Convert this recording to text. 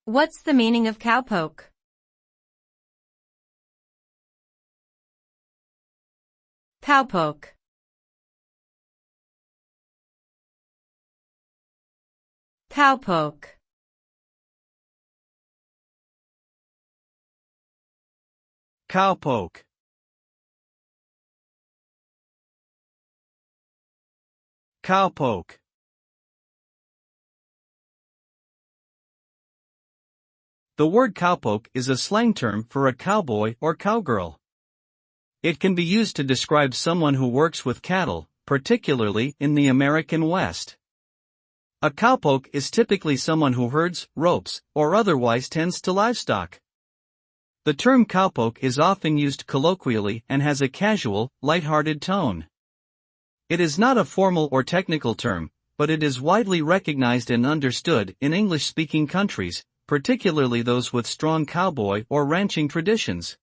What's the meaning of cowpoke? Cowpoke. Cowpoke. Cowpoke. Cowpoke. The word cowpoke is a slang term for a cowboy or cowgirl. It can be used to describe someone who works with cattle, particularly in the American West. A cowpoke is typically someone who herds, ropes, or otherwise tends to livestock. The term cowpoke is often used colloquially and has a casual, lighthearted tone. It is not a formal or technical term, but it is widely recognized and understood in English-speaking countries, particularly those with strong cowboy or ranching traditions.